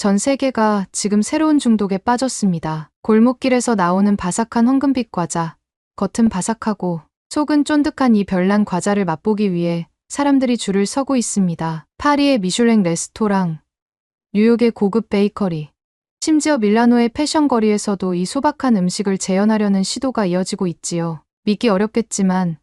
전 세계가 지금 새로운 중독에 빠졌습니다. 골목길에서 나오는 바삭한 황금빛 과자, 겉은 바삭하고 속은 쫀득한 이 별난 과자를 맛보기 위해 사람들이 줄을 서고 있습니다. 파리의 미슐랭 레스토랑, 뉴욕의 고급 베이커리, 심지어 밀라노의 패션 거리에서도 이 소박한 음식을 재현하려는 시도가 이어지고 있지요. 믿기 어렵겠지만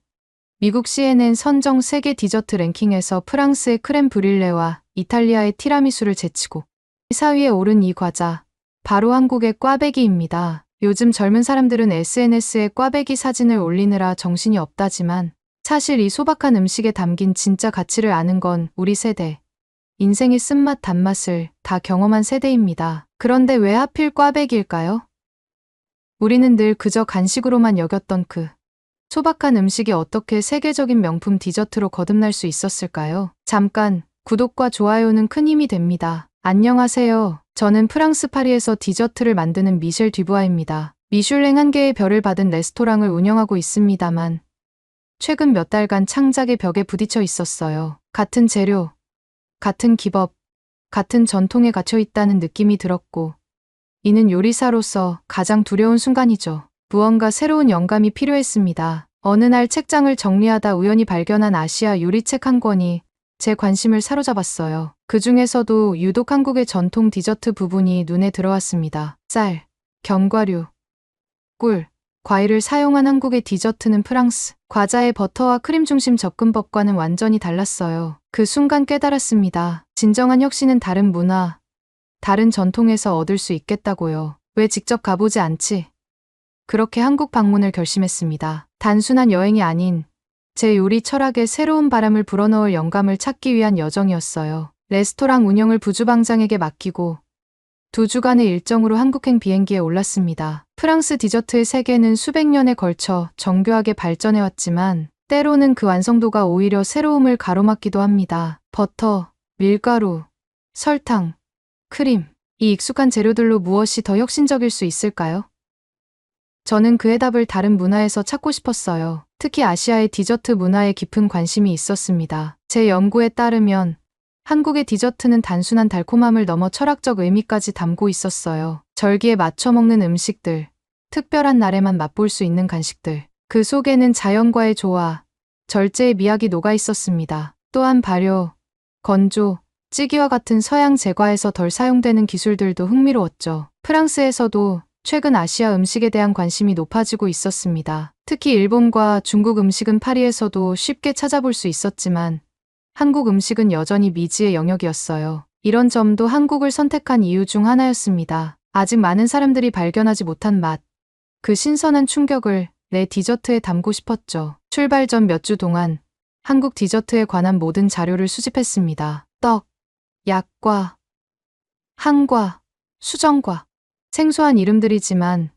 미국 CNN 선정 세계 디저트 랭킹에서 프랑스의 크렘 브릴레와 이탈리아의 티라미수를 제치고 4위에 오른 이 과자, 바로 한국의 꽈배기입니다. 요즘 젊은 사람들은 SNS에 꽈배기 사진을 올리느라 정신이 없다지만 사실 이 소박한 음식에 담긴 진짜 가치를 아는 건 우리 세대. 인생의 쓴맛 단맛을 다 경험한 세대입니다. 그런데 왜 하필 꽈배기일까요? 우리는 늘 그저 간식으로만 여겼던 그 소박한 음식이 어떻게 세계적인 명품 디저트로 거듭날 수 있었을까요? 잠깐, 구독과 좋아요는 큰 힘이 됩니다. 안녕하세요. 저는 프랑스 파리에서 디저트를 만드는 미셸 듀부아입니다. 미슐랭 한 개의 별을 받은 레스토랑을 운영하고 있습니다만 최근 몇 달간 창작의 벽에 부딪혀 있었어요. 같은 재료, 같은 기법, 같은 전통에 갇혀 있다는 느낌이 들었고 이는 요리사로서 가장 두려운 순간이죠. 무언가 새로운 영감이 필요했습니다. 어느 날 책장을 정리하다 우연히 발견한 아시아 요리책 한 권이 제 관심을 사로잡았어요. 그 중에서도 유독 한국의 전통 디저트 부분이 눈에 들어왔습니다. 쌀, 견과류, 꿀, 과일을 사용한 한국의 디저트는 프랑스, 과자의 버터와 크림 중심 접근법과는 완전히 달랐어요. 그 순간 깨달았습니다. 진정한 혁신은 다른 문화, 다른 전통에서 얻을 수 있겠다고요. 왜 직접 가보지 않지? 그렇게 한국 방문을 결심했습니다. 단순한 여행이 아닌 제 요리 철학에 새로운 바람을 불어넣을 영감을 찾기 위한 여정이었어요. 레스토랑 운영을 부주방장에게 맡기고 2주간의 일정으로 한국행 비행기에 올랐습니다. 프랑스 디저트의 세계는 수백 년에 걸쳐 정교하게 발전해왔지만 때로는 그 완성도가 오히려 새로움을 가로막기도 합니다. 버터, 밀가루, 설탕, 크림, 이 익숙한 재료들로 무엇이 더 혁신적일 수 있을까요? 저는 그 해답을 다른 문화에서 찾고 싶었어요. 특히 아시아의 디저트 문화에 깊은 관심이 있었습니다. 제 연구에 따르면 한국의 디저트는 단순한 달콤함을 넘어 철학적 의미까지 담고 있었어요. 절기에 맞춰 먹는 음식들, 특별한 날에만 맛볼 수 있는 간식들, 그 속에는 자연과의 조화, 절제의 미학이 녹아 있었습니다. 또한 발효, 건조, 찌기와 같은 서양 제과에서 덜 사용되는 기술들도 흥미로웠죠. 프랑스에서도 최근 아시아 음식에 대한 관심이 높아지고 있었습니다. 특히 일본과 중국 음식은 파리에서도 쉽게 찾아볼 수 있었지만 한국 음식은 여전히 미지의 영역이었어요. 이런 점도 한국을 선택한 이유 중 하나였습니다. 아직 많은 사람들이 발견하지 못한 맛, 그 신선한 충격을 내 디저트에 담고 싶었죠. 출발 전 몇 주 동안 한국 디저트에 관한 모든 자료를 수집했습니다. 떡, 약과, 한과, 수정과, 생소한 이름들이지만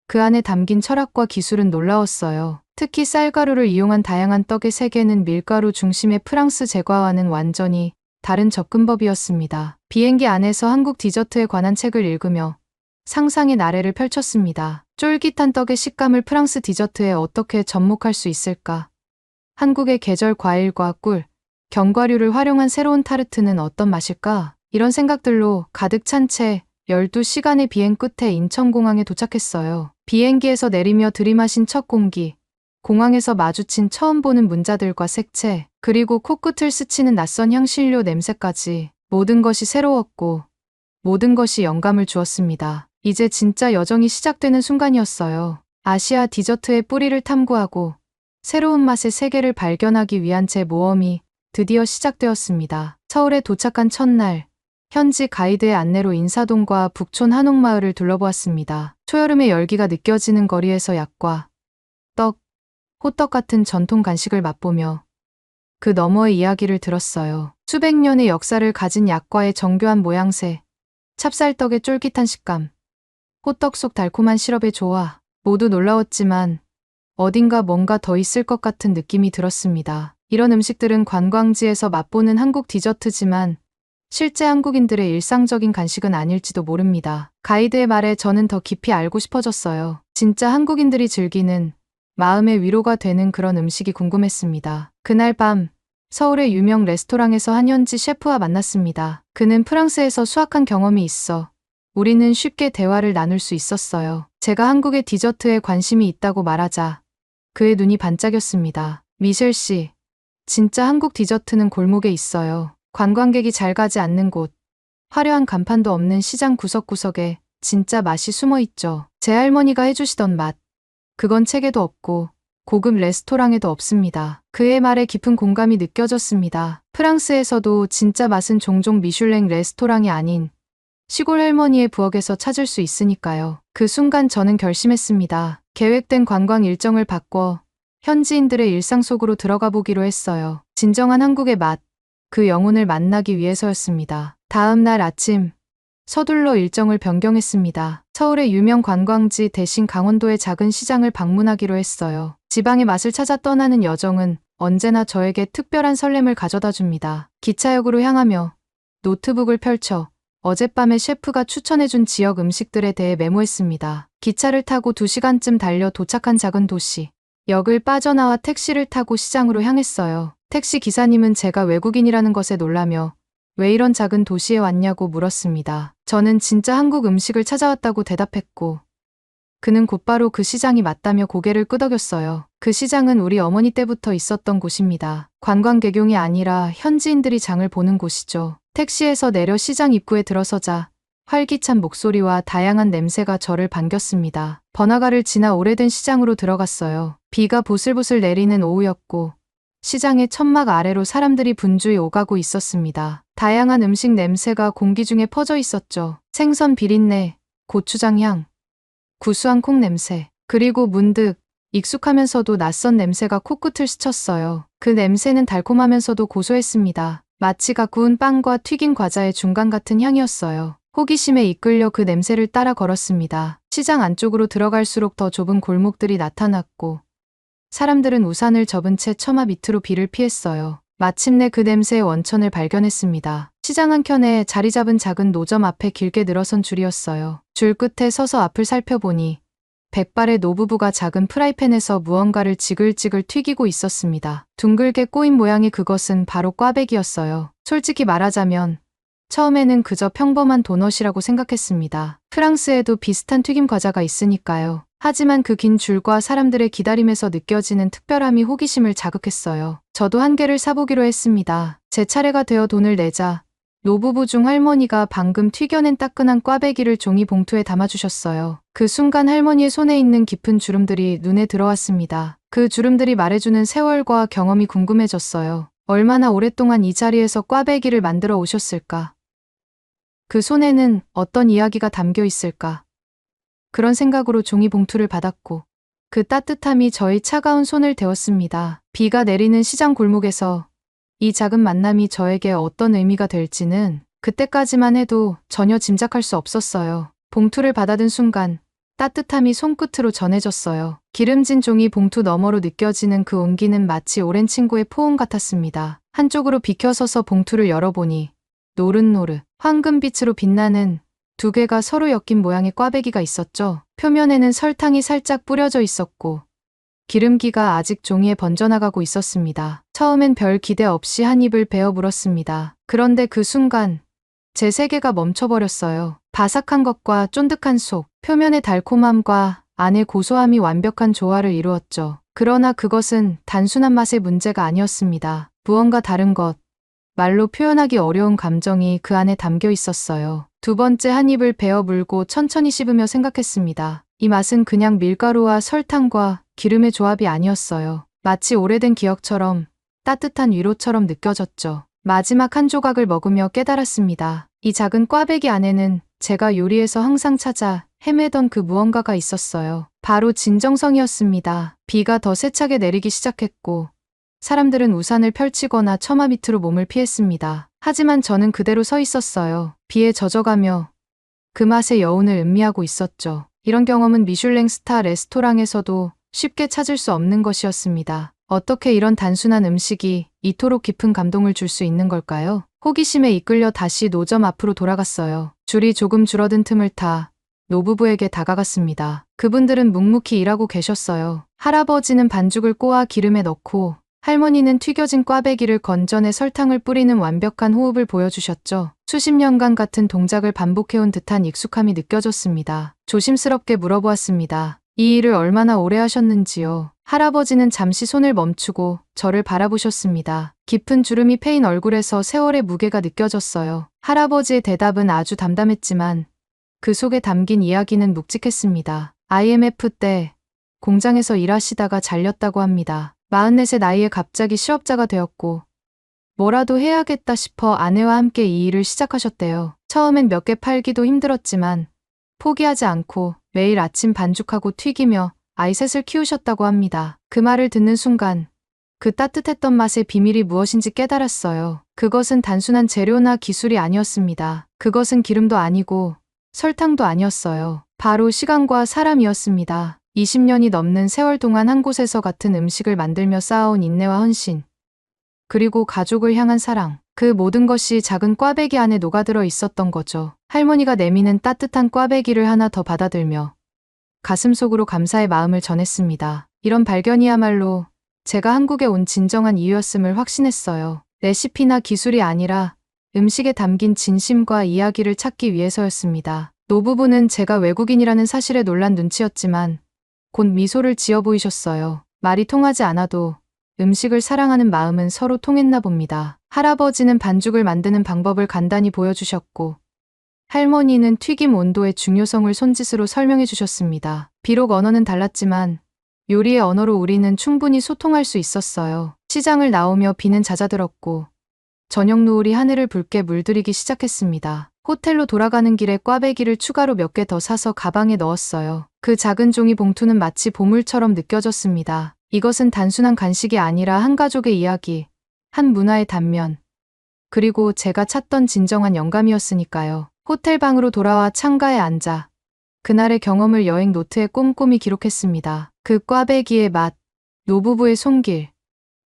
그 안에 담긴 철학과 기술은 놀라웠어요. 특히 쌀가루를 이용한 다양한 떡의 세계는 밀가루 중심의 프랑스 제과와는 완전히 다른 접근법이었습니다. 비행기 안에서 한국 디저트에 관한 책을 읽으며 상상의 나래를 펼쳤습니다. 쫄깃한 떡의 식감을 프랑스 디저트에 어떻게 접목할 수 있을까? 한국의 계절 과일과 꿀, 견과류를 활용한 새로운 타르트는 어떤 맛일까? 이런 생각들로 가득 찬 채 12시간의 비행 끝에 인천공항에 도착했어요. 비행기에서 내리며 들이마신 첫 공기, 공항에서 마주친 처음 보는 문자들과 색채, 그리고 코끝을 스치는 낯선 향신료 냄새까지 모든 것이 새로웠고 모든 것이 영감을 주었습니다. 이제 진짜 여정이 시작되는 순간이었어요. 아시아 디저트의 뿌리를 탐구하고 새로운 맛의 세계를 발견하기 위한 제 모험이 드디어 시작되었습니다. 서울에 도착한 첫날, 현지 가이드의 안내로 인사동과 북촌 한옥마을을 둘러보았습니다. 초여름의 열기가 느껴지는 거리에서 약과 떡, 호떡 같은 전통 간식을 맛보며 그 너머의 이야기를 들었어요. 수백 년의 역사를 가진 약과의 정교한 모양새, 찹쌀떡의 쫄깃한 식감, 호떡 속 달콤한 시럽의 조화, 모두 놀라웠지만 어딘가 뭔가 더 있을 것 같은 느낌이 들었습니다. 이런 음식들은 관광지에서 맛보는 한국 디저트지만 실제 한국인들의 일상적인 간식은 아닐지도 모릅니다. 가이드의 말에 저는 더 깊이 알고 싶어졌어요. 진짜 한국인들이 즐기는 마음의 위로가 되는 그런 음식이 궁금했습니다. 그날 밤 서울의 유명 레스토랑에서 한현지 셰프와 만났습니다. 그는 프랑스에서 수학한 경험이 있어 우리는 쉽게 대화를 나눌 수 있었어요. 제가 한국의 디저트에 관심이 있다고 말하자 그의 눈이 반짝였습니다. 미셸 씨, 진짜 한국 디저트는 골목에 있어요. 관광객이 잘 가지 않는 곳, 화려한 간판도 없는 시장 구석구석에 진짜 맛이 숨어 있죠. 제 할머니가 해주시던 맛, 그건 책에도 없고 고급 레스토랑에도 없습니다. 그의 말에 깊은 공감이 느껴졌습니다. 프랑스에서도 진짜 맛은 종종 미슐랭 레스토랑이 아닌 시골 할머니의 부엌에서 찾을 수 있으니까요. 그 순간 저는 결심했습니다. 계획된 관광 일정을 바꿔 현지인들의 일상 속으로 들어가 보기로 했어요. 진정한 한국의 맛, 그 영혼을 만나기 위해서였습니다. 다음 날 아침, 서둘러 일정을 변경했습니다. 서울의 유명 관광지 대신 강원도의 작은 시장을 방문하기로 했어요. 지방의 맛을 찾아 떠나는 여정은 언제나 저에게 특별한 설렘을 가져다 줍니다. 기차역으로 향하며 노트북을 펼쳐 어젯밤에 셰프가 추천해준 지역 음식들에 대해 메모했습니다. 기차를 타고 2시간쯤 달려 도착한 작은 도시. 역을 빠져나와 택시를 타고 시장으로 향했어요. 택시 기사님은 제가 외국인이라는 것에 놀라며 왜 이런 작은 도시에 왔냐고 물었습니다. 저는 진짜 한국 음식을 찾아왔다고 대답했고 그는 곧바로 그 시장이 맞다며 고개를 끄덕였어요. 그 시장은 우리 어머니 때부터 있었던 곳입니다. 관광객용이 아니라 현지인들이 장을 보는 곳이죠. 택시에서 내려 시장 입구에 들어서자 활기찬 목소리와 다양한 냄새가 저를 반겼습니다. 번화가를 지나 오래된 시장으로 들어갔어요. 비가 보슬보슬 내리는 오후였고 시장의 천막 아래로 사람들이 분주히 오가고 있었습니다. 다양한 음식 냄새가 공기 중에 퍼져 있었죠. 생선 비린내, 고추장 향, 구수한 콩 냄새, 그리고 문득 익숙하면서도 낯선 냄새가 코끝을 스쳤어요. 그 냄새는 달콤하면서도 고소했습니다. 마치 갓 구운 빵과 튀긴 과자의 중간 같은 향이었어요. 호기심에 이끌려 그 냄새를 따라 걸었습니다. 시장 안쪽으로 들어갈수록 더 좁은 골목들이 나타났고 사람들은 우산을 접은 채 처마 밑으로 비를 피했어요. 마침내 그 냄새의 원천을 발견했습니다. 시장 한켠에 자리 잡은 작은 노점 앞에 길게 늘어선 줄이었어요. 줄 끝에 서서 앞을 살펴보니 백발의 노부부가 작은 프라이팬에서 무언가를 지글지글 튀기고 있었습니다. 둥글게 꼬인 모양의 그것은 바로 꽈배기였어요. 솔직히 말하자면 처음에는 그저 평범한 도넛이라고 생각했습니다. 프랑스에도 비슷한 튀김 과자가 있으니까요. 하지만 그 긴 줄과 사람들의 기다림에서 느껴지는 특별함이 호기심을 자극했어요. 저도 한 개를 사보기로 했습니다. 제 차례가 되어 돈을 내자 노부부 중 할머니가 방금 튀겨낸 따끈한 꽈배기를 종이 봉투에 담아주셨어요. 그 순간 할머니의 손에 있는 깊은 주름들이 눈에 들어왔습니다. 그 주름들이 말해주는 세월과 경험이 궁금해졌어요. 얼마나 오랫동안 이 자리에서 꽈배기를 만들어 오셨을까? 그 손에는 어떤 이야기가 담겨 있을까? 그런 생각으로 종이 봉투를 받았고 그 따뜻함이 저의 차가운 손을 데웠습니다. 비가 내리는 시장 골목에서 이 작은 만남이 저에게 어떤 의미가 될지는 그때까지만 해도 전혀 짐작할 수 없었어요. 봉투를 받아든 순간 따뜻함이 손끝으로 전해졌어요. 기름진 종이 봉투 너머로 느껴지는 그 온기는 마치 오랜 친구의 포옹 같았습니다. 한쪽으로 비켜서서 봉투를 열어보니 노릇노릇 황금빛으로 빛나는 2개가 서로 엮인 모양의 꽈배기가 있었죠. 표면에는 설탕이 살짝 뿌려져 있었고 기름기가 아직 종이에 번져나가고 있었습니다. 처음엔 별 기대 없이 한 입을 베어 물었습니다. 그런데 그 순간 제 세계가 멈춰버렸어요. 바삭한 것과 쫀득한 속, 표면의 달콤함과 안의 고소함이 완벽한 조화를 이루었죠. 그러나 그것은 단순한 맛의 문제가 아니었습니다. 무언가 다른 것, 말로 표현하기 어려운 감정이 그 안에 담겨 있었어요. 2번째 한 입을 베어 물고 천천히 씹으며 생각했습니다. 이 맛은 그냥 밀가루와 설탕과 기름의 조합이 아니었어요. 마치 오래된 기억처럼 따뜻한 위로처럼 느껴졌죠. 마지막 한 조각을 먹으며 깨달았습니다. 이 작은 꽈배기 안에는 제가 요리에서 항상 찾아 헤매던 그 무언가가 있었어요. 바로 진정성이었습니다. 비가 더 세차게 내리기 시작했고 사람들은 우산을 펼치거나 처마 밑으로 몸을 피했습니다. 하지만 저는 그대로 서 있었어요. 비에 젖어가며 그 맛의 여운을 음미하고 있었죠. 이런 경험은 미슐랭 스타 레스토랑에서도 쉽게 찾을 수 없는 것이었습니다. 어떻게 이런 단순한 음식이 이토록 깊은 감동을 줄 수 있는 걸까요? 호기심에 이끌려 다시 노점 앞으로 돌아갔어요. 줄이 조금 줄어든 틈을 타 노부부에게 다가갔습니다. 그분들은 묵묵히 일하고 계셨어요. 할아버지는 반죽을 꼬아 기름에 넣고 할머니는 튀겨진 꽈배기를 건져내 설탕을 뿌리는 완벽한 호흡을 보여주셨죠. 수십 년간 같은 동작을 반복해온 듯한 익숙함이 느껴졌습니다. 조심스럽게 물어보았습니다. 이 일을 얼마나 오래 하셨는지요? 할아버지는 잠시 손을 멈추고 저를 바라보셨습니다. 깊은 주름이 패인 얼굴에서 세월의 무게가 느껴졌어요. 할아버지의 대답은 아주 담담했지만 그 속에 담긴 이야기는 묵직했습니다. IMF 때 공장에서 일하시다가 잘렸다고 합니다. 44의 나이에 갑자기 실업자가 되었고 뭐라도 해야겠다 싶어 아내와 함께 이 일을 시작하셨대요. 처음엔 몇 개 팔기도 힘들었지만 포기하지 않고 매일 아침 반죽하고 튀기며 아이 셋을 키우셨다고 합니다. 그 말을 듣는 순간 그 따뜻했던 맛의 비밀이 무엇인지 깨달았어요. 그것은 단순한 재료나 기술이 아니었습니다. 그것은 기름도 아니고 설탕도 아니었어요. 바로 시간과 사람이었습니다. 20년이 넘는 세월 동안 한 곳에서 같은 음식을 만들며 쌓아온 인내와 헌신, 그리고 가족을 향한 사랑, 그 모든 것이 작은 꽈배기 안에 녹아들어 있었던 거죠. 할머니가 내미는 따뜻한 꽈배기를 하나 더 받아들며 가슴속으로 감사의 마음을 전했습니다. 이런 발견이야말로 제가 한국에 온 진정한 이유였음을 확신했어요. 레시피나 기술이 아니라 음식에 담긴 진심과 이야기를 찾기 위해서였습니다. 노부부는 제가 외국인이라는 사실에 놀란 눈치였지만 곧 미소를 지어 보이셨어요. 말이 통하지 않아도 음식을 사랑하는 마음은 서로 통했나 봅니다. 할아버지는 반죽을 만드는 방법을 간단히 보여주셨고 할머니는 튀김 온도의 중요성을 손짓으로 설명해 주셨습니다. 비록 언어는 달랐지만 요리의 언어로 우리는 충분히 소통할 수 있었어요. 시장을 나오며 비는 잦아들었고 저녁 노을이 하늘을 붉게 물들이기 시작했습니다. 호텔로 돌아가는 길에 꽈배기를 추가로 몇 개 더 사서 가방에 넣었어요. 그 작은 종이 봉투는 마치 보물처럼 느껴졌습니다. 이것은 단순한 간식이 아니라 한 가족의 이야기, 한 문화의 단면, 그리고 제가 찾던 진정한 영감이었으니까요. 호텔 방으로 돌아와 창가에 앉아 그날의 경험을 여행 노트에 꼼꼼히 기록했습니다. 그 꽈배기의 맛, 노부부의 손길,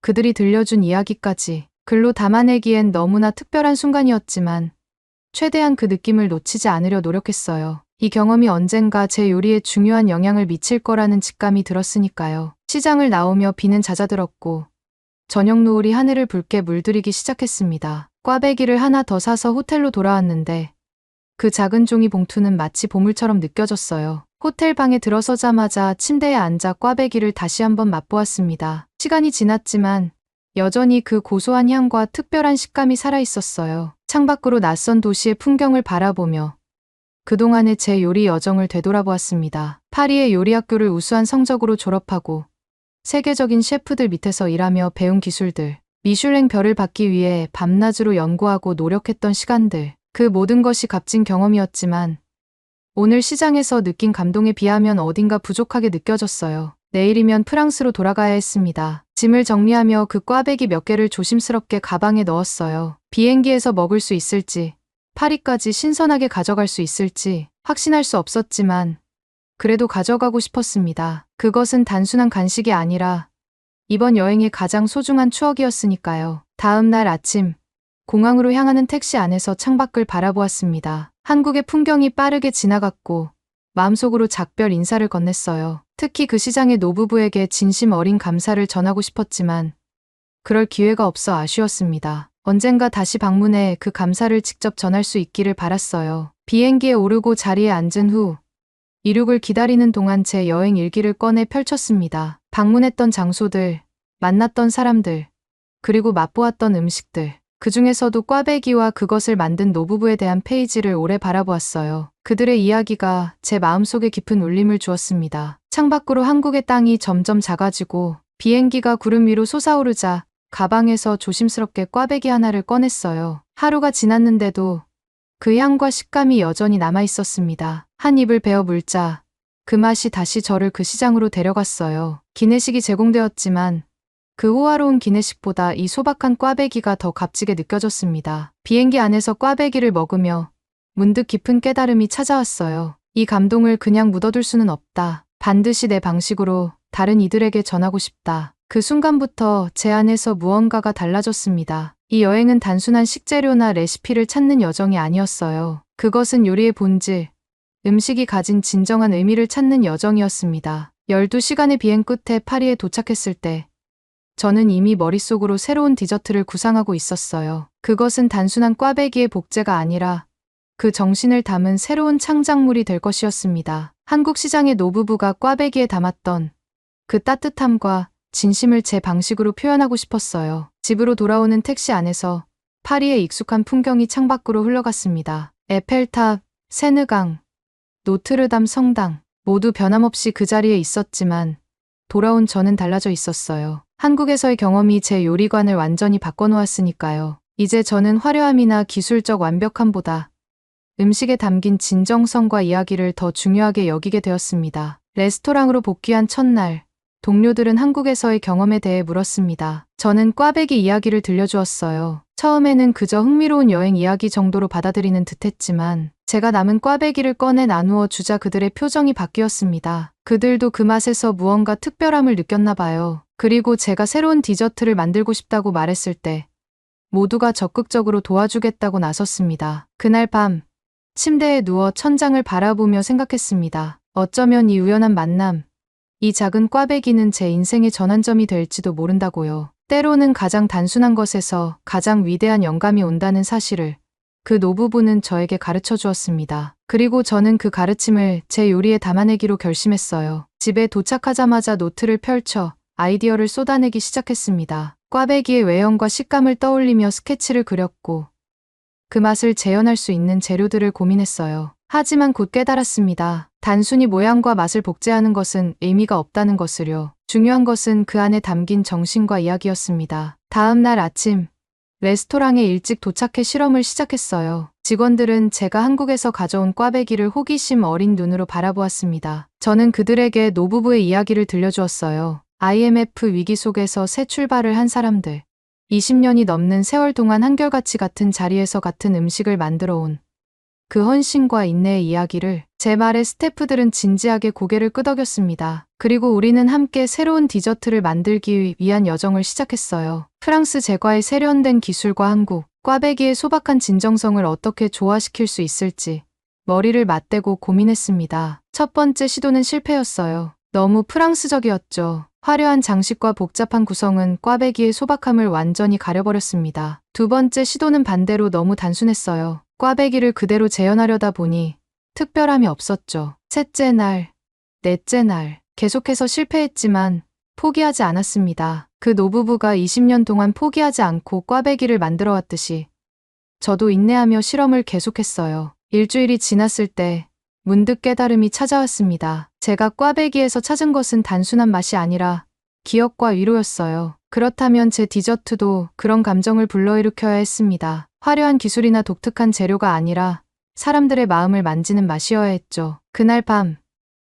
그들이 들려준 이야기까지 글로 담아내기엔 너무나 특별한 순간이었지만 최대한 그 느낌을 놓치지 않으려 노력했어요. 이 경험이 언젠가 제 요리에 중요한 영향을 미칠 거라는 직감이 들었으니까요. 시장을 나오며 비는 잦아들었고 저녁 노을이 하늘을 붉게 물들이기 시작했습니다. 꽈배기를 하나 더 사서 호텔로 돌아왔는데 그 작은 종이 봉투는 마치 보물처럼 느껴졌어요. 호텔 방에 들어서자마자 침대에 앉아 꽈배기를 다시 한번 맛보았습니다. 시간이 지났지만 여전히 그 고소한 향과 특별한 식감이 살아있었어요. 창밖으로 낯선 도시의 풍경을 바라보며 그동안의 제 요리 여정을 되돌아보았습니다. 파리의 요리학교를 우수한 성적으로 졸업하고 세계적인 셰프들 밑에서 일하며 배운 기술들, 미슐랭 별을 받기 위해 밤낮으로 연구하고 노력했던 시간들, 그 모든 것이 값진 경험이었지만 오늘 시장에서 느낀 감동에 비하면 어딘가 부족하게 느껴졌어요. 내일이면 프랑스로 돌아가야 했습니다. 짐을 정리하며 그 꽈배기 몇 개를 조심스럽게 가방에 넣었어요. 비행기에서 먹을 수 있을지, 파리까지 신선하게 가져갈 수 있을지 확신할 수 없었지만 그래도 가져가고 싶었습니다. 그것은 단순한 간식이 아니라 이번 여행의 가장 소중한 추억이었으니까요. 다음 날 아침, 공항으로 향하는 택시 안에서 창밖을 바라보았습니다. 한국의 풍경이 빠르게 지나갔고 마음속으로 작별 인사를 건넸어요. 특히 그 시장의 노부부에게 진심 어린 감사를 전하고 싶었지만 그럴 기회가 없어 아쉬웠습니다. 언젠가 다시 방문해 그 감사를 직접 전할 수 있기를 바랐어요. 비행기에 오르고 자리에 앉은 후 이륙을 기다리는 동안 제 여행 일기를 꺼내 펼쳤습니다. 방문했던 장소들, 만났던 사람들, 그리고 맛보았던 음식들. 그 중에서도 꽈배기와 그것을 만든 노부부에 대한 페이지를 오래 바라보았어요. 그들의 이야기가 제 마음속에 깊은 울림을 주었습니다. 창밖으로 한국의 땅이 점점 작아지고 비행기가 구름 위로 솟아오르자 가방에서 조심스럽게 꽈배기 하나를 꺼냈어요. 하루가 지났는데도 그 향과 식감이 여전히 남아있었습니다. 한 입을 베어 물자 그 맛이 다시 저를 그 시장으로 데려갔어요. 기내식이 제공되었지만 그 호화로운 기내식보다 이 소박한 꽈배기가 더 값지게 느껴졌습니다. 비행기 안에서 꽈배기를 먹으며 문득 깊은 깨달음이 찾아왔어요. 이 감동을 그냥 묻어둘 수는 없다. 반드시 내 방식으로 다른 이들에게 전하고 싶다. 그 순간부터 제 안에서 무언가가 달라졌습니다. 이 여행은 단순한 식재료나 레시피를 찾는 여정이 아니었어요. 그것은 요리의 본질, 음식이 가진 진정한 의미를 찾는 여정이었습니다. 12시간의 비행 끝에 파리에 도착했을 때 저는 이미 머릿속으로 새로운 디저트를 구상하고 있었어요. 그것은 단순한 꽈배기의 복제가 아니라 그 정신을 담은 새로운 창작물이 될 것이었습니다. 한국 시장의 노부부가 꽈배기에 담았던 그 따뜻함과 진심을 제 방식으로 표현하고 싶었어요. 집으로 돌아오는 택시 안에서 파리의 익숙한 풍경이 창밖으로 흘러갔습니다. 에펠탑, 세느강, 노트르담 성당 모두 변함없이 그 자리에 있었지만 돌아온 저는 달라져 있었어요. 한국에서의 경험이 제 요리관을 완전히 바꿔놓았으니까요. 이제 저는 화려함이나 기술적 완벽함보다 음식에 담긴 진정성과 이야기를 더 중요하게 여기게 되었습니다. 레스토랑으로 복귀한 첫날, 동료들은 한국에서의 경험에 대해 물었습니다. 저는 꽈배기 이야기를 들려주었어요. 처음에는 그저 흥미로운 여행 이야기 정도로 받아들이는 듯했지만 제가 남은 꽈배기를 꺼내 나누어 주자 그들의 표정이 바뀌었습니다. 그들도 그 맛에서 무언가 특별함을 느꼈나 봐요. 그리고 제가 새로운 디저트를 만들고 싶다고 말했을 때 모두가 적극적으로 도와주겠다고 나섰습니다. 그날 밤 침대에 누워 천장을 바라보며 생각했습니다. 어쩌면 이 우연한 만남, 이 작은 꽈배기는 제 인생의 전환점이 될지도 모른다고요. 때로는 가장 단순한 것에서 가장 위대한 영감이 온다는 사실을 그 노부부는 저에게 가르쳐 주었습니다. 그리고 저는 그 가르침을 제 요리에 담아내기로 결심했어요. 집에 도착하자마자 노트를 펼쳐 아이디어를 쏟아내기 시작했습니다. 꽈배기의 외형과 식감을 떠올리며 스케치를 그렸고 그 맛을 재현할 수 있는 재료들을 고민했어요. 하지만 곧 깨달았습니다. 단순히 모양과 맛을 복제하는 것은 의미가 없다는 것을요. 중요한 것은 그 안에 담긴 정신과 이야기였습니다. 다음 날 아침, 레스토랑에 일찍 도착해 실험을 시작했어요. 직원들은 제가 한국에서 가져온 꽈배기를 호기심 어린 눈으로 바라보았습니다. 저는 그들에게 노부부의 이야기를 들려주었어요. IMF 위기 속에서 새 출발을 한 사람들, 20년이 넘는 세월 동안 한결같이 같은 자리에서 같은 음식을 만들어 온 그 헌신과 인내의 이야기를 제 말에 스태프들은 진지하게 고개를 끄덕였습니다. 그리고 우리는 함께 새로운 디저트를 만들기 위한 여정을 시작했어요. 프랑스 제과의 세련된 기술과 한국, 꽈배기의 소박한 진정성을 어떻게 조화시킬 수 있을지 머리를 맞대고 고민했습니다. 첫 번째 시도는 실패였어요. 너무 프랑스적이었죠. 화려한 장식과 복잡한 구성은 꽈배기의 소박함을 완전히 가려버렸습니다. 두 번째 시도는 반대로 너무 단순했어요. 꽈배기를 그대로 재현하려다 보니 특별함이 없었죠. 셋째 날, 넷째 날, 계속해서 실패했지만 포기하지 않았습니다. 그 노부부가 20년 동안 포기하지 않고 꽈배기를 만들어 왔듯이 저도 인내하며 실험을 계속했어요. 일주일이 지났을 때 문득 깨달음이 찾아왔습니다. 제가 꽈배기에서 찾은 것은 단순한 맛이 아니라 기억과 위로였어요. 그렇다면 제 디저트도 그런 감정을 불러일으켜야 했습니다. 화려한 기술이나 독특한 재료가 아니라 사람들의 마음을 만지는 맛이어야 했죠. 그날 밤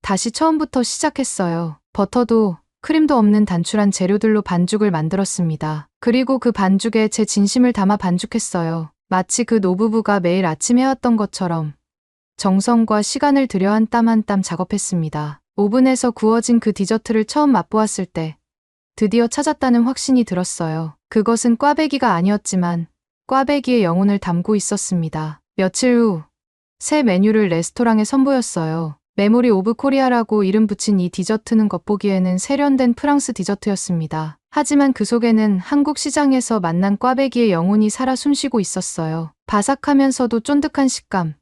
다시 처음부터 시작했어요. 버터도 크림도 없는 단출한 재료들로 반죽을 만들었습니다. 그리고 그 반죽에 제 진심을 담아 반죽했어요. 마치 그 노부부가 매일 아침 해왔던 것처럼 정성과 시간을 들여 한 땀 한 땀 작업했습니다. 오븐에서 구워진 그 디저트를 처음 맛보았을 때 드디어 찾았다는 확신이 들었어요. 그것은 꽈배기가 아니었지만 꽈배기의 영혼을 담고 있었습니다. 며칠 후 새 메뉴를 레스토랑에 선보였어요. 메모리 오브 코리아라고 이름 붙인 이 디저트는 겉보기에는 세련된 프랑스 디저트였습니다. 하지만 그 속에는 한국 시장에서 만난 꽈배기의 영혼이 살아 숨쉬고 있었어요. 바삭하면서도 쫀득한 식감,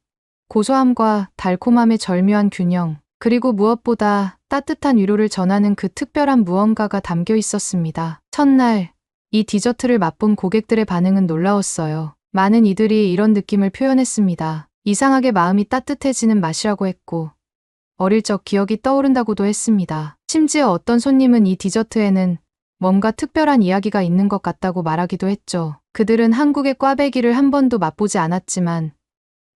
고소함과 달콤함의 절묘한 균형, 그리고 무엇보다 따뜻한 위로를 전하는 그 특별한 무언가가 담겨 있었습니다. 첫날 이 디저트를 맛본 고객들의 반응은 놀라웠어요. 많은 이들이 이런 느낌을 표현했습니다. 이상하게 마음이 따뜻해지는 맛이라고 했고 어릴 적 기억이 떠오른다고도 했습니다. 심지어 어떤 손님은 이 디저트에는 뭔가 특별한 이야기가 있는 것 같다고 말하기도 했죠. 그들은 한국의 꽈배기를 한 번도 맛보지 않았지만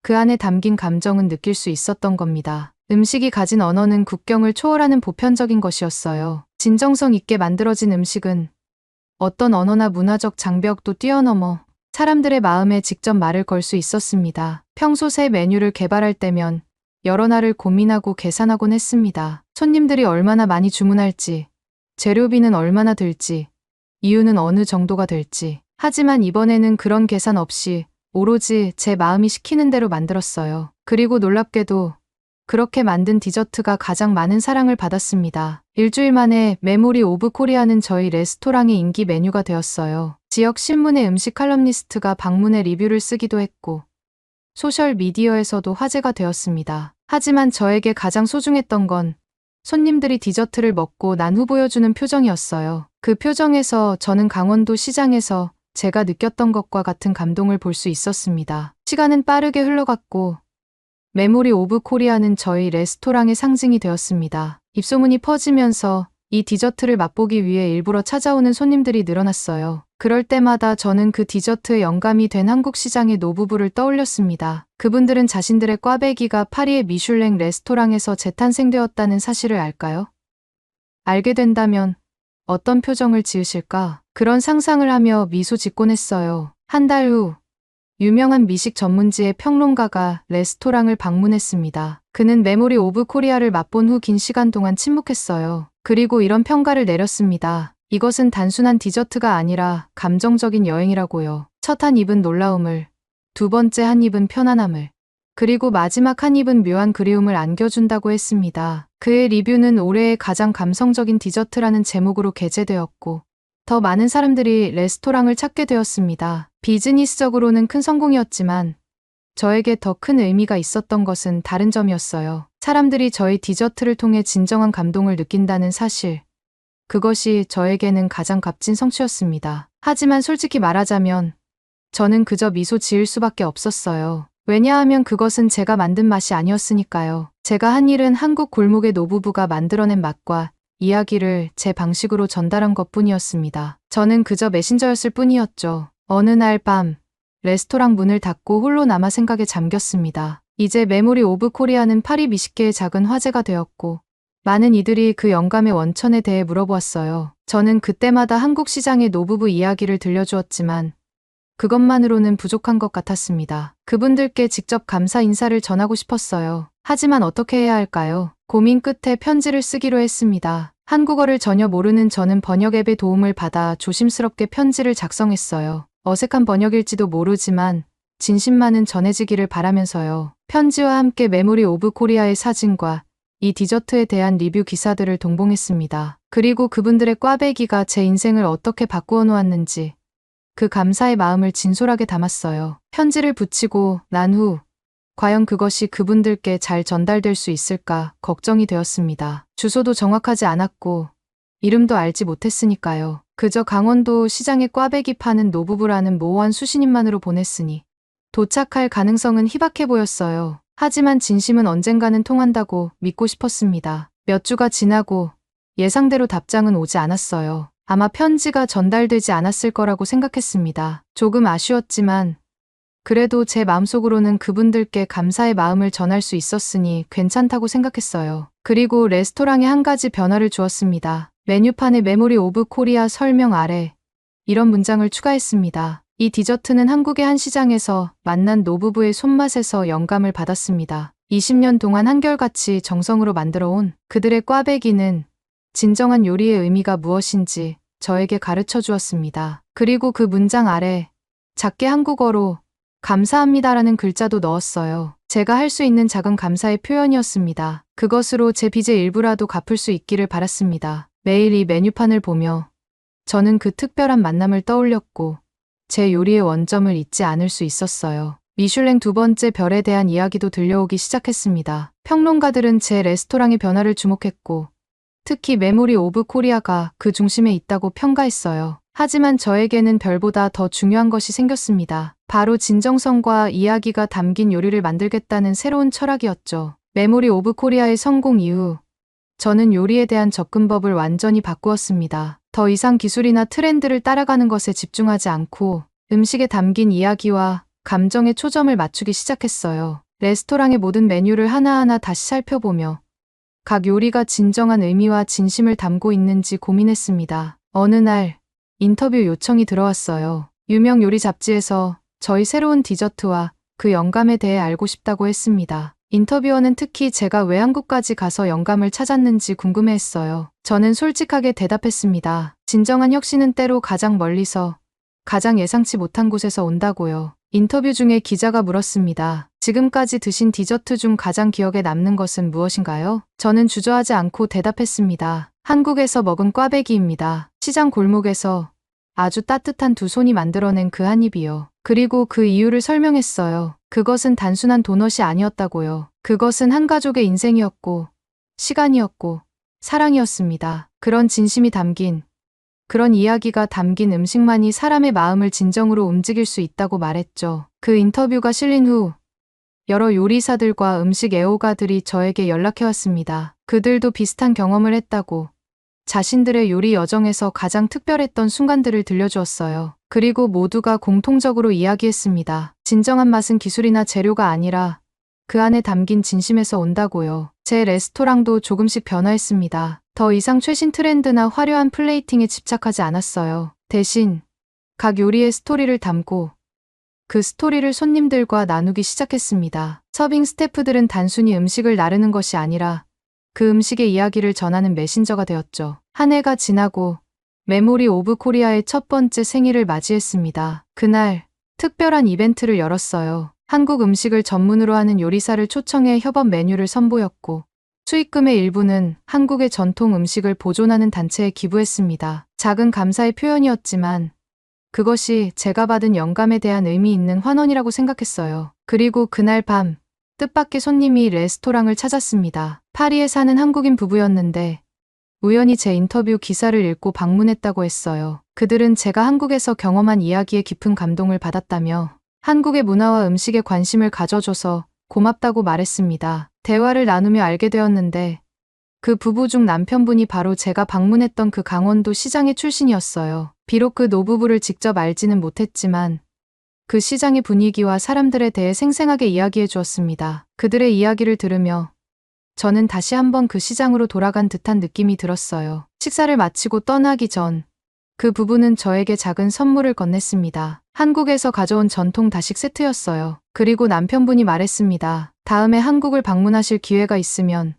그 안에 담긴 감정은 느낄 수 있었던 겁니다. 음식이 가진 언어는 국경을 초월하는 보편적인 것이었어요. 진정성 있게 만들어진 음식은 어떤 언어나 문화적 장벽도 뛰어넘어 사람들의 마음에 직접 말을 걸 수 있었습니다. 평소 새 메뉴를 개발할 때면 여러 날을 고민하고 계산하곤 했습니다. 손님들이 얼마나 많이 주문할지, 재료비는 얼마나 들지, 이유는 어느 정도가 될지. 하지만 이번에는 그런 계산 없이 오로지 제 마음이 시키는 대로 만들었어요. 그리고 놀랍게도 그렇게 만든 디저트가 가장 많은 사랑을 받았습니다. 일주일 만에 메모리 오브 코리아는 저희 레스토랑의 인기 메뉴가 되었어요. 지역 신문의 음식 칼럼니스트가 방문해 리뷰를 쓰기도 했고 소셜 미디어에서도 화제가 되었습니다. 하지만 저에게 가장 소중했던 건 손님들이 디저트를 먹고 난 후 보여주는 표정이었어요. 그 표정에서 저는 강원도 시장에서 제가 느꼈던 것과 같은 감동을 볼 수 있었습니다. 시간은 빠르게 흘러갔고 메모리 오브 코리아는 저희 레스토랑의 상징이 되었습니다. 입소문이 퍼지면서 이 디저트를 맛보기 위해 일부러 찾아오는 손님들이 늘어났어요. 그럴 때마다 저는 그 디저트의 영감이 된 한국 시장의 노부부를 떠올렸습니다. 그분들은 자신들의 꽈배기가 파리의 미슐랭 레스토랑에서 재탄생되었다는 사실을 알까요? 알게 된다면 어떤 표정을 지으실까? 그런 상상을 하며 미소 짓곤 했어요. 한 달 후 유명한 미식 전문지의 평론가가 레스토랑을 방문했습니다. 그는 메모리 오브 코리아를 맛본 후 긴 시간 동안 침묵했어요. 그리고 이런 평가를 내렸습니다. 이것은 단순한 디저트가 아니라 감정적인 여행이라고요. 첫 한 입은 놀라움을, 두 번째 한 입은 편안함을, 그리고 마지막 한 입은 묘한 그리움을 안겨준다고 했습니다. 그의 리뷰는 올해의 가장 감성적인 디저트라는 제목으로 게재되었고 더 많은 사람들이 레스토랑을 찾게 되었습니다. 비즈니스적으로는 큰 성공이었지만 저에게 더 큰 의미가 있었던 것은 다른 점이었어요. 사람들이 저희 디저트를 통해 진정한 감동을 느낀다는 사실. 그것이 저에게는 가장 값진 성취였습니다. 하지만 솔직히 말하자면 저는 그저 미소 지을 수밖에 없었어요. 왜냐하면 그것은 제가 만든 맛이 아니었으니까요. 제가 한 일은 한국 골목의 노부부가 만들어낸 맛과 이야기를 제 방식으로 전달한 것뿐이었습니다. 저는 그저 메신저였을 뿐이었죠. 어느 날 밤 레스토랑 문을 닫고 홀로 남아 생각에 잠겼습니다. 이제 메모리 오브 코리아는 파리 미식계의 작은 화제가 되었고 많은 이들이 그 영감의 원천에 대해 물어보았어요. 저는 그때마다 한국 시장의 노부부 이야기를 들려주었지만 그것만으로는 부족한 것 같았습니다. 그분들께 직접 감사 인사를 전하고 싶었어요. 하지만 어떻게 해야 할까요? 고민 끝에 편지를 쓰기로 했습니다. 한국어를 전혀 모르는 저는 번역 앱의 도움을 받아 조심스럽게 편지를 작성했어요. 어색한 번역일지도 모르지만 진심만은 전해지기를 바라면서요. 편지와 함께 메모리 오브 코리아의 사진과 이 디저트에 대한 리뷰 기사들을 동봉했습니다. 그리고 그분들의 꽈배기가 제 인생을 어떻게 바꾸어 놓았는지 그 감사의 마음을 진솔하게 담았어요. 편지를 붙이고 난 후 과연 그것이 그분들께 잘 전달될 수 있을까 걱정이 되었습니다. 주소도 정확하지 않았고 이름도 알지 못했으니까요. 그저 강원도 시장에 꽈배기 파는 노부부라는 모호한 수신인만으로 보냈으니 도착할 가능성은 희박해 보였어요. 하지만 진심은 언젠가는 통한다고 믿고 싶었습니다. 몇 주가 지나고 예상대로 답장은 오지 않았어요. 아마 편지가 전달되지 않았을 거라고 생각했습니다. 조금 아쉬웠지만 그래도 제 마음속으로는 그분들께 감사의 마음을 전할 수 있었으니 괜찮다고 생각했어요. 그리고 레스토랑에 한 가지 변화를 주었습니다. 메뉴판에 메모리 오브 코리아 설명 아래 이런 문장을 추가했습니다. 이 디저트는 한국의 한 시장에서 만난 노부부의 손맛에서 영감을 받았습니다. 20년 동안 한결같이 정성으로 만들어온 그들의 꽈배기는 진정한 요리의 의미가 무엇인지 저에게 가르쳐 주었습니다. 그리고 그 문장 아래 작게 한국어로 감사합니다라는 글자도 넣었어요. 제가 할 수 있는 작은 감사의 표현이었습니다. 그것으로 제 빚의 일부라도 갚을 수 있기를 바랐습니다. 매일 이 메뉴판을 보며 저는 그 특별한 만남을 떠올렸고 제 요리의 원점을 잊지 않을 수 있었어요. 미슐랭 두 번째 별에 대한 이야기도 들려오기 시작했습니다. 평론가들은 제 레스토랑의 변화를 주목했고 특히 메모리 오브 코리아가 그 중심에 있다고 평가했어요. 하지만 저에게는 별보다 더 중요한 것이 생겼습니다. 바로 진정성과 이야기가 담긴 요리를 만들겠다는 새로운 철학이었죠. 메모리 오브 코리아의 성공 이후 저는 요리에 대한 접근법을 완전히 바꾸었습니다. 더 이상 기술이나 트렌드를 따라가는 것에 집중하지 않고 음식에 담긴 이야기와 감정에 초점을 맞추기 시작했어요. 레스토랑의 모든 메뉴를 하나하나 다시 살펴보며 각 요리가 진정한 의미와 진심을 담고 있는지 고민했습니다. 어느 날 인터뷰 요청이 들어왔어요. 유명 요리 잡지에서 저희 새로운 디저트와 그 영감에 대해 알고 싶다고 했습니다. 인터뷰어는 특히 제가 왜 한국까지 가서 영감을 찾았는지 궁금해했어요. 저는 솔직하게 대답했습니다. 진정한 혁신은 때로 가장 멀리서, 가장 예상치 못한 곳에서 온다고요. 인터뷰 중에 기자가 물었습니다. 지금까지 드신 디저트 중 가장 기억에 남는 것은 무엇인가요? 저는 주저하지 않고 대답했습니다. 한국에서 먹은 꽈배기입니다. 시장 골목에서 아주 따뜻한 두 손이 만들어낸 그 한 입이요. 그리고 그 이유를 설명했어요. 그것은 단순한 도넛이 아니었다고요. 그것은 한 가족의 인생이었고, 시간이었고, 사랑이었습니다. 그런 진심이 담긴, 그런 이야기가 담긴 음식만이 사람의 마음을 진정으로 움직일 수 있다고 말했죠. 그 인터뷰가 실린 후 여러 요리사들과 음식 애호가들이 저에게 연락해왔습니다. 그들도 비슷한 경험을 했다고, 자신들의 요리 여정에서 가장 특별했던 순간들을 들려주었어요. 그리고 모두가 공통적으로 이야기했습니다. 진정한 맛은 기술이나 재료가 아니라 그 안에 담긴 진심에서 온다고요. 제 레스토랑도 조금씩 변화했습니다. 더 이상 최신 트렌드나 화려한 플레이팅에 집착하지 않았어요. 대신 각 요리의 스토리를 담고 그 스토리를 손님들과 나누기 시작했습니다. 서빙 스태프들은 단순히 음식을 나르는 것이 아니라 그 음식의 이야기를 전하는 메신저가 되었죠. 한 해가 지나고 메모리 오브 코리아의 첫 번째 생일을 맞이했습니다. 그날 특별한 이벤트를 열었어요. 한국 음식을 전문으로 하는 요리사를 초청해 협업 메뉴를 선보였고, 수익금의 일부는 한국의 전통 음식을 보존하는 단체에 기부했습니다. 작은 감사의 표현이었지만 그것이 제가 받은 영감에 대한 의미 있는 환원이라고 생각했어요. 그리고 그날 밤 뜻밖의 손님이 레스토랑을 찾았습니다. 파리에 사는 한국인 부부였는데 우연히 제 인터뷰 기사를 읽고 방문했다고 했어요. 그들은 제가 한국에서 경험한 이야기에 깊은 감동을 받았다며 한국의 문화와 음식에 관심을 가져줘서 고맙다고 말했습니다. 대화를 나누며 알게 되었는데 그 부부 중 남편분이 바로 제가 방문했던 그 강원도 시장의 출신이었어요. 비록 그 노부부를 직접 알지는 못했지만 그 시장의 분위기와 사람들에 대해 생생하게 이야기해 주었습니다. 그들의 이야기를 들으며 저는 다시 한번 그 시장으로 돌아간 듯한 느낌이 들었어요. 식사를 마치고 떠나기 전 그 부부는 저에게 작은 선물을 건넸습니다. 한국에서 가져온 전통 다식 세트였어요. 그리고 남편분이 말했습니다. 다음에 한국을 방문하실 기회가 있으면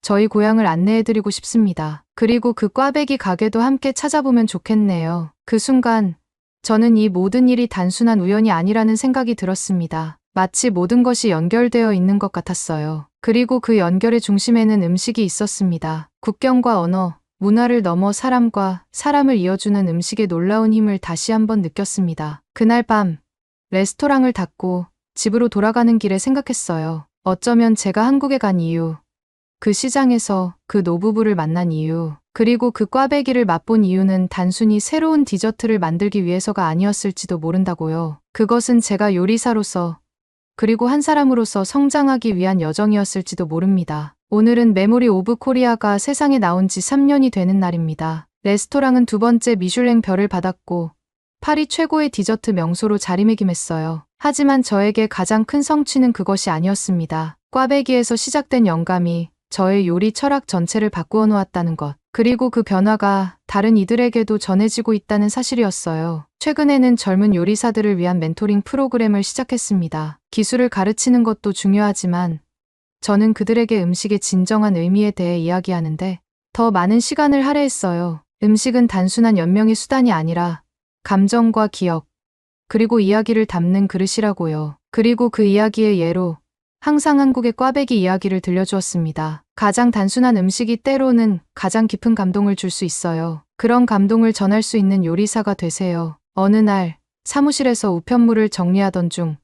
저희 고향을 안내해드리고 싶습니다. 그리고 그 꽈배기 가게도 함께 찾아보면 좋겠네요. 그 순간 저는 이 모든 일이 단순한 우연이 아니라는 생각이 들었습니다. 마치 모든 것이 연결되어 있는 것 같았어요. 그리고 그 연결의 중심에는 음식이 있었습니다. 국경과 언어, 문화를 넘어 사람과 사람을 이어주는 음식의 놀라운 힘을 다시 한번 느꼈습니다. 그날 밤 레스토랑을 닫고 집으로 돌아가는 길에 생각했어요. 어쩌면 제가 한국에 간 이유, 그 시장에서 그 노부부를 만난 이유, 그리고 그 꽈배기를 맛본 이유는 단순히 새로운 디저트를 만들기 위해서가 아니었을지도 모른다고요. 그것은 제가 요리사로서 그리고 한 사람으로서 성장하기 위한 여정이었을지도 모릅니다. 오늘은 메모리 오브 코리아가 세상에 나온 지 3년이 되는 날입니다. 레스토랑은 두 번째 미슐랭 별을 받았고 파리 최고의 디저트 명소로 자리매김했어요. 하지만 저에게 가장 큰 성취는 그것이 아니었습니다. 꽈배기에서 시작된 영감이 저의 요리 철학 전체를 바꾸어 놓았다는 것. 그리고 그 변화가 다른 이들에게도 전해지고 있다는 사실이었어요. 최근에는 젊은 요리사들을 위한 멘토링 프로그램을 시작했습니다. 기술을 가르치는 것도 중요하지만 저는 그들에게 음식의 진정한 의미에 대해 이야기하는데 더 많은 시간을 할애했어요. 음식은 단순한 연명의 수단이 아니라 감정과 기억, 그리고 이야기를 담는 그릇이라고요. 그리고 그 이야기의 예로 항상 한국의 꽈배기 이야기를 들려주었습니다. 가장 단순한 음식이 때로는 가장 깊은 감동을 줄 수 있어요. 그런 감동을 전할 수 있는 요리사가 되세요. 어느 날 사무실에서 우편물을 정리하던 중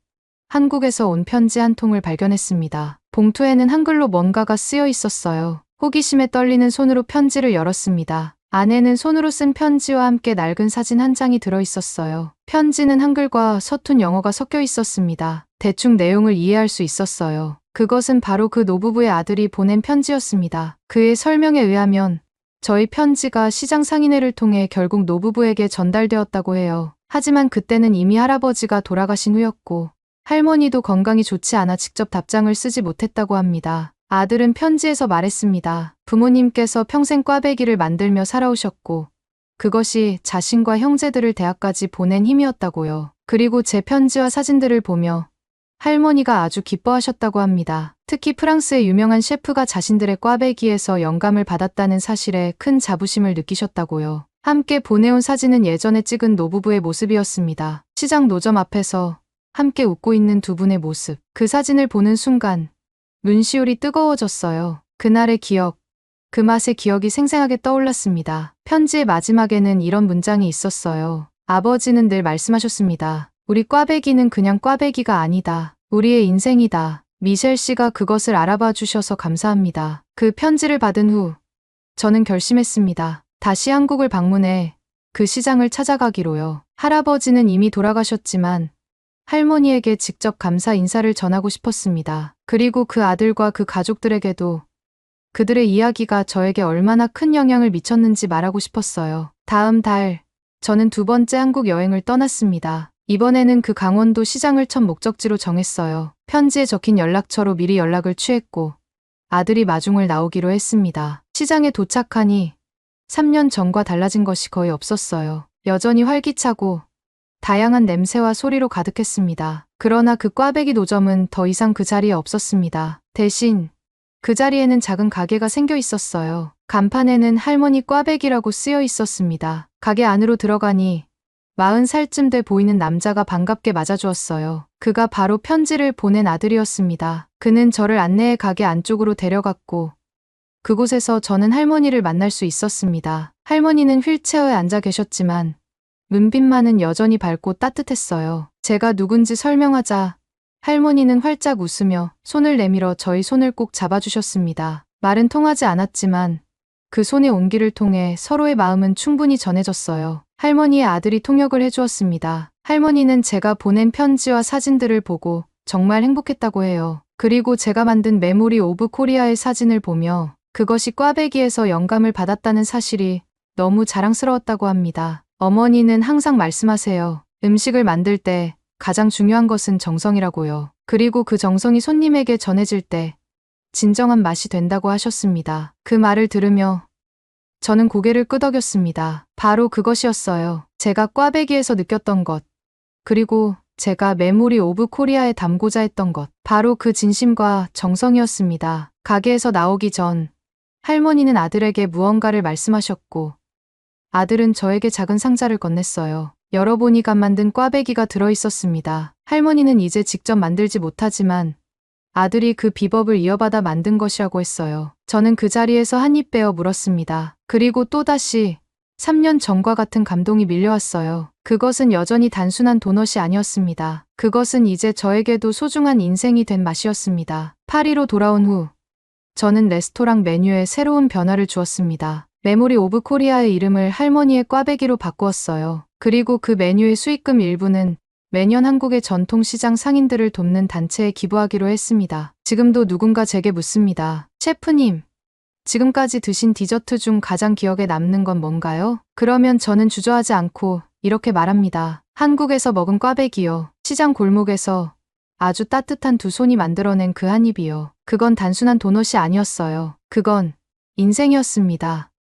한국에서 온 편지 한 통을 발견했습니다. 봉투에는 한글로 뭔가가 쓰여 있었어요. 호기심에 떨리는 손으로 편지를 열었습니다. 안에는 손으로 쓴 편지와 함께 낡은 사진 한 장이 들어 있었어요. 편지는 한글과 서툰 영어가 섞여 있었습니다. 대충 내용을 이해할 수 있었어요. 그것은 바로 그 노부부의 아들이 보낸 편지였습니다. 그의 설명에 의하면 저희 편지가 시장 상인회를 통해 결국 노부부에게 전달되었다고 해요. 하지만 그때는 이미 할아버지가 돌아가신 후였고 할머니도 건강이 좋지 않아 직접 답장을 쓰지 못했다고 합니다. 아들은 편지에서 말했습니다. 부모님께서 평생 꽈배기를 만들며 살아오셨고 그것이 자신과 형제들을 대학까지 보낸 힘이었다고요. 그리고 제 편지와 사진들을 보며 할머니가 아주 기뻐하셨다고 합니다. 특히 프랑스의 유명한 셰프가 자신들의 꽈배기에서 영감을 받았다는 사실에 큰 자부심을 느끼셨다고요. 함께 보내온 사진은 예전에 찍은 노부부의 모습이었습니다. 시장 노점 앞에서 함께 웃고 있는 두 분의 모습. 그 사진을 보는 순간 눈시울이 뜨거워졌어요. 그날의 기억, 그 맛의 기억이 생생하게 떠올랐습니다. 편지의 마지막에는 이런 문장이 있었어요. 아버지는 늘 말씀하셨습니다. 우리 꽈배기는 그냥 꽈배기가 아니다. 우리의 인생이다. 미셸 씨가 그것을 알아봐 주셔서 감사합니다. 그 편지를 받은 후 저는 결심했습니다. 다시 한국을 방문해 그 시장을 찾아가기로요. 할아버지는 이미 돌아가셨지만 할머니에게 직접 감사 인사를 전하고 싶었습니다. 그리고 그 아들과 그 가족들에게도 그들의 이야기가 저에게 얼마나 큰 영향을 미쳤는지 말하고 싶었어요. 다음 달, 저는 두 번째 한국 여행을 떠났습니다. 이번에는 그 강원도 시장을 첫 목적지로 정했어요. 편지에 적힌 연락처로 미리 연락을 취했고 아들이 마중을 나오기로 했습니다. 시장에 도착하니 3년 전과 달라진 것이 거의 없었어요. 여전히 활기차고 다양한 냄새와 소리로 가득했습니다. 그러나 그 꽈배기 노점은 더 이상 그 자리에 없었습니다. 대신 그 자리에는 작은 가게가 생겨 있었어요. 간판에는 할머니 꽈배기라고 쓰여 있었습니다. 가게 안으로 들어가니 40살쯤 돼 보이는 남자가 반갑게 맞아주었어요. 그가 바로 편지를 보낸 아들이었습니다. 그는 저를 안내해 가게 안쪽으로 데려갔고 그곳에서 저는 할머니를 만날 수 있었습니다. 할머니는 휠체어에 앉아 계셨지만 눈빛만은 여전히 밝고 따뜻했어요. 제가 누군지 설명하자 할머니는 활짝 웃으며 손을 내밀어 저희 손을 꼭 잡아주셨습니다. 말은 통하지 않았지만 그 손의 온기를 통해 서로의 마음은 충분히 전해졌어요. 할머니의 아들이 통역을 해주었습니다. 할머니는 제가 보낸 편지와 사진들을 보고 정말 행복했다고 해요. 그리고 제가 만든 메모리 오브 코리아의 사진을 보며 그것이 꽈배기에서 영감을 받았다는 사실이 너무 자랑스러웠다고 합니다. 어머니는 항상 말씀하세요. 음식을 만들 때 가장 중요한 것은 정성이라고요. 그리고 그 정성이 손님에게 전해질 때 진정한 맛이 된다고 하셨습니다. 그 말을 들으며 저는 고개를 끄덕였습니다. 바로 그것이었어요. 제가 꽈배기에서 느꼈던 것. 그리고 제가 메모리 오브 코리아에 담고자 했던 것. 바로 그 진심과 정성이었습니다. 가게에서 나오기 전 할머니는 아들에게 무언가를 말씀하셨고 아들은 저에게 작은 상자를 건넸어요. 열어보니 갓 만든 꽈배기가 들어있었습니다. 할머니는 이제 직접 만들지 못하지만 아들이 그 비법을 이어받아 만든 것이라고 했어요. 저는 그 자리에서 한 입 베어 물었습니다. 그리고 또다시 3년 전과 같은 감동이 밀려왔어요. 그것은 여전히 단순한 도넛이 아니었습니다. 그것은 이제 저에게도 소중한 인생이 된 맛이었습니다. 파리로 돌아온 후 저는 레스토랑 메뉴에 새로운 변화를 주었습니다. 메모리 오브 코리아의 이름을 할머니의 꽈배기로 바꾸었어요. 그리고 그 메뉴의 수익금 일부는 매년 한국의 전통시장 상인들을 돕는 단체에 기부하기로 했습니다. 지금도 누군가 제게 묻습니다. 셰프님, 지금까지 드신 디저트 중 가장 기억에 남는 건 뭔가요? 그러면 저는 주저하지 않고 이렇게 말합니다. 한국에서 먹은 꽈배기요. 시장 골목에서 아주 따뜻한 두 손이 만들어낸 그 한 입이요. 그건 단순한 도넛이 아니었어요. 그건 인생이었습니다.